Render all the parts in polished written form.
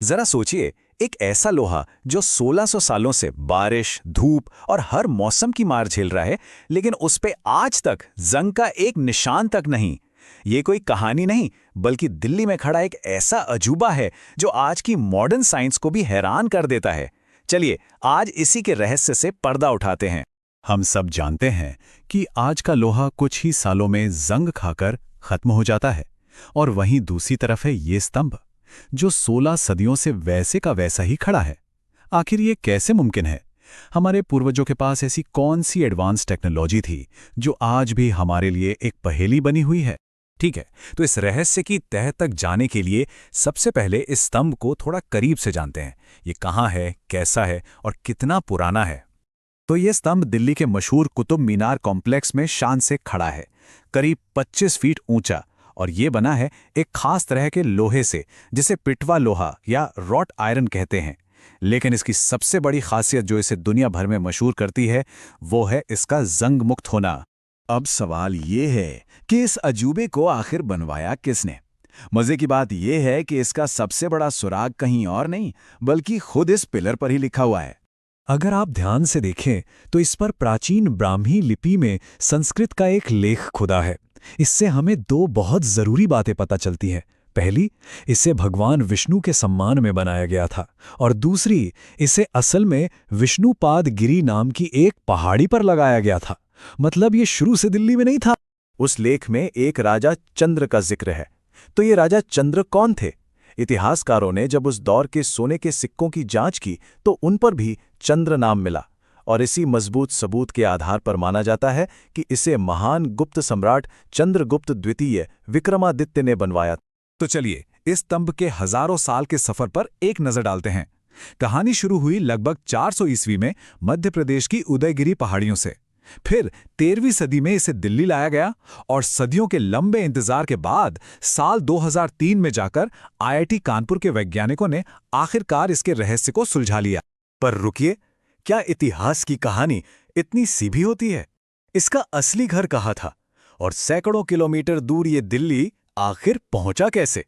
जरा सोचिए, एक ऐसा लोहा जो 1600 सालों से बारिश, धूप और हर मौसम की मार झेल रहा है, लेकिन उस पे आज तक जंग का एक निशान तक नहीं। ये कोई कहानी नहीं, बल्कि दिल्ली में खड़ा एक ऐसा अजूबा है जो आज की मॉडर्न साइंस को भी हैरान कर देता है। चलिए, आज इसी के रहस्य से पर्दा उठाते हैं। हम सब जानते हैं कि आज का लोहा कुछ ही सालों में जंग खाकर खत्म हो जाता है, और वहीं दूसरी तरफ है ये स्तंभ जो 16 सदियों से वैसे का वैसा ही खड़ा है। आखिर ये कैसे मुमकिन है? हमारे पूर्वजों के पास ऐसी कौन सी एडवांस टेक्नोलॉजी थी जो आज भी हमारे लिए एक पहेली बनी हुई है? ठीक है, तो इस रहस्य की तह तक जाने के लिए सबसे पहले इस स्तंभ को थोड़ा करीब से जानते हैं। ये कहाँ है, कैसा है और कितना पुराना है। तो ये स्तंभ दिल्ली के मशहूर कुतुब मीनार कॉम्प्लेक्स में शान से खड़ा है, करीब 25 फीट ऊंचा। और ये बना है एक खास तरह के लोहे से, जिसे पिटवा लोहा या रॉट आयरन कहते हैं। लेकिन इसकी सबसे बड़ी खासियत जो इसे दुनिया भर में मशहूर करती है, वो है इसका जंग मुक्त होना। अब सवाल ये है कि इस अजूबे को आखिर बनवाया किसने? मजे की बात यह है कि इसका सबसे बड़ा सुराग कहीं और नहीं, बल्कि खुद इस पिलर पर ही लिखा हुआ है। अगर आप ध्यान से देखें तो इस पर प्राचीन ब्राह्मी लिपि में संस्कृत का एक लेख खुदा है। इससे हमें दो बहुत जरूरी बातें पता चलती हैं। पहली, इसे भगवान विष्णु के सम्मान में बनाया गया था, और दूसरी, इसे असल में विष्णुपाद गिरी नाम की एक पहाड़ी पर लगाया गया था। मतलब ये शुरू से दिल्ली में नहीं था। उस लेख में एक राजा चंद्र का जिक्र है। तो ये राजा चंद्र कौन थे? इतिहासकारों ने जब उस दौर के सोने के सिक्कों की जांच की तो उन पर भी चंद्र नाम मिला, और इसी मजबूत सबूत के आधार पर माना जाता है कि इसे महान गुप्त सम्राट चंद्रगुप्त द्वितीय विक्रमादित्य ने बनवाया। तो चलिए, इस स्तंभ के हजारों साल के सफर पर एक नजर डालते हैं। कहानी शुरू हुई लगभग 400 ईस्वी में मध्य प्रदेश की उदयगिरी पहाड़ियों से। फिर 13वीं सदी में इसे दिल्ली लाया गया, और सदियों के लंबे इंतजार के बाद साल 2003 में जाकर आईआईटी कानपुर के वैज्ञानिकों ने आखिरकार इसके रहस्य को सुलझा लिया। पर रुकिए, क्या इतिहास की कहानी इतनी सीधी होती है? इसका असली घर कहाँ था, और सैकड़ों किलोमीटर दूर ये दिल्ली आखिर पहुंचा कैसे?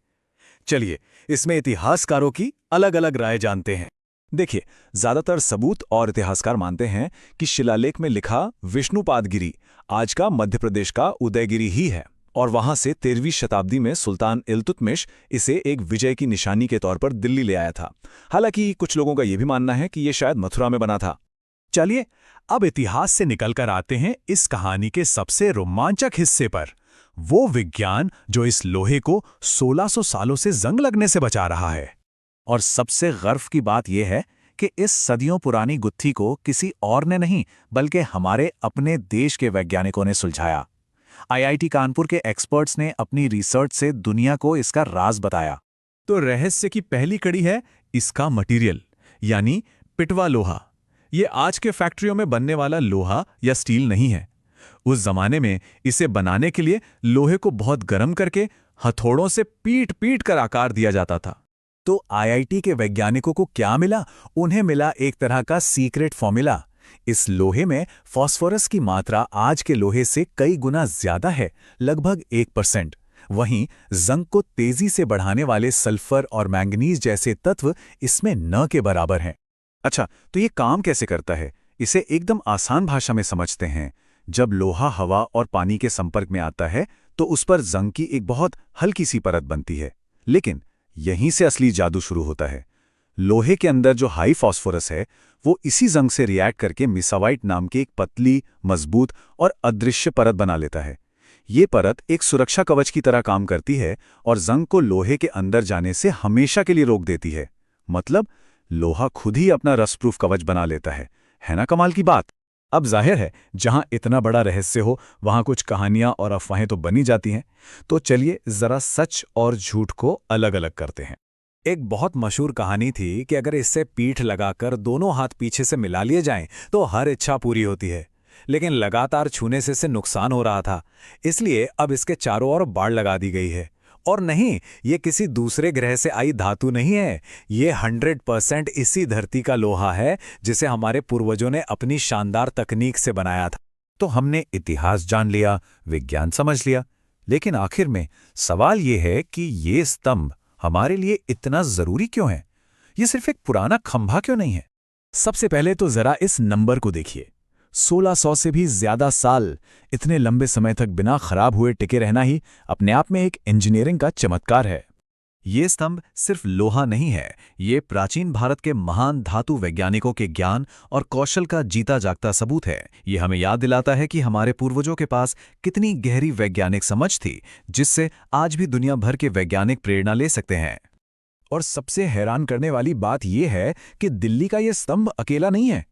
चलिए, इसमें इतिहासकारों की अलग अलग राय जानते हैं। देखिए, ज्यादातर सबूत और इतिहासकार मानते हैं कि शिलालेख में लिखा विष्णुपादगिरी आज का मध्य प्रदेश का उदयगिरी ही है, और वहां से 13वीं शताब्दी में सुल्तान इल्तुतमिश इसे एक विजय की निशानी के तौर पर दिल्ली ले आया था। हालांकि कुछ लोगों का यह भी मानना है कि यह शायद मथुरा में बना था। चलिए, अब इतिहास से निकलकर आते हैं इस कहानी के सबसे रोमांचक हिस्से पर, वो विज्ञान जो इस लोहे को 1600 सालों से जंग लगने से बचा रहा है। और सबसे गर्व की बात यह है कि इस सदियों पुरानी गुत्थी को किसी और ने नहीं, बल्कि हमारे अपने देश के वैज्ञानिकों ने सुलझाया। आईआईटी कानपुर के एक्सपर्ट्स ने अपनी रिसर्च से दुनिया को इसका राज बताया। तो रहस्य की पहली कड़ी है इसका मटेरियल, यानी पिटवा लोहा। ये आज के फैक्ट्रियों में बनने वाला लोहा या स्टील नहीं है। उस जमाने में इसे बनाने के लिए लोहे को बहुत गर्म करके हथौड़ों से पीट पीट कर आकार दिया जाता था। तो आईआईटी के वैज्ञानिकों को क्या मिला? उन्हें मिला एक तरह का सीक्रेट फॉर्मूला। इस लोहे में फास्फोरस की मात्रा आज के लोहे से कई गुना ज्यादा है, लगभग 1%। वहीं जंग को तेजी से बढ़ाने वाले सल्फर और मैंगनीज जैसे तत्व इसमें न के बराबर हैं। अच्छा, तो ये काम कैसे करता है? इसे एकदम आसान भाषा में समझते हैं। जब लोहा हवा और पानी के संपर्क में आता है तो उस पर जंग की एक बहुत हल्की सी परत बनती है। लेकिन यहीं से असली जादू शुरू होता है। लोहे के अंदर जो हाई फास्फोरस है, वो इसी जंग से रिएक्ट करके मिसावाइट नाम की एक पतली, मजबूत और अदृश्य परत बना लेता है। ये परत एक सुरक्षा कवच की तरह काम करती है और जंग को लोहे के अंदर जाने से हमेशा के लिए रोक देती है। मतलब लोहा खुद ही अपना रसप्रूफ कवच बना लेता है ना कमाल की बात? अब जाहिर है, जहां इतना बड़ा रहस्य हो वहां कुछ कहानियां और अफवाहें तो बनी जाती हैं। तो चलिए जरा सच और झूठ को अलग अलग करते हैं। एक बहुत मशहूर कहानी थी कि अगर इससे पीठ लगाकर दोनों हाथ पीछे से मिला लिए जाएं तो हर इच्छा पूरी होती है। लेकिन लगातार छूने से नुकसान हो रहा था, इसलिए अब इसके चारों ओर बाड़ लगा दी गई है। और नहीं, ये किसी दूसरे ग्रह से आई धातु नहीं है, ये 100% इसी धरती का लोहा है जिसे हमारे पूर्वजों ने अपनी शानदार तकनीक से बनाया था। तो हमने इतिहास जान लिया, विज्ञान समझ लिया, लेकिन आखिर में सवाल ये है कि ये स्तंभ हमारे लिए इतना जरूरी क्यों है? ये सिर्फ एक पुराना खंभा क्यों नहीं है? सबसे पहले तो जरा इस नंबर को देखिए। 1600 से भी ज्यादा साल इतने लंबे समय तक बिना खराब हुए टिके रहना ही अपने आप में एक इंजीनियरिंग का चमत्कार है। ये स्तंभ सिर्फ लोहा नहीं है, ये प्राचीन भारत के महान धातु वैज्ञानिकों के ज्ञान और कौशल का जीता जागता सबूत है। ये हमें याद दिलाता है कि हमारे पूर्वजों के पास कितनी गहरी वैज्ञानिक समझ थी, जिससे आज भी दुनिया भर के वैज्ञानिक प्रेरणा ले सकते हैं। और सबसे हैरान करने वाली बात यह है कि दिल्ली का यह स्तंभ अकेला नहीं है।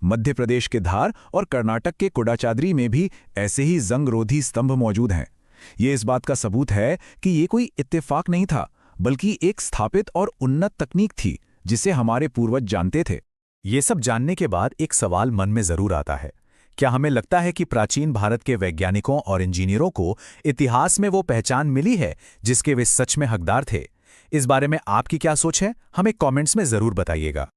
मध्य प्रदेश के धार और कर्नाटक के कोडाचाद्री में भी ऐसे ही जंगरोधी स्तंभ मौजूद हैं। ये इस बात का सबूत है कि ये कोई इत्तेफाक नहीं था, बल्कि एक स्थापित और उन्नत तकनीक थी जिसे हमारे पूर्वज जानते थे। ये सब जानने के बाद एक सवाल मन में जरूर आता है, क्या हमें लगता है कि प्राचीन भारत के वैज्ञानिकों और इंजीनियरों को इतिहास में वो पहचान मिली है जिसके वे सच में हकदार थे? इस बारे में आपकी क्या सोच है, हमें कमेंट्स में जरूर बताइएगा।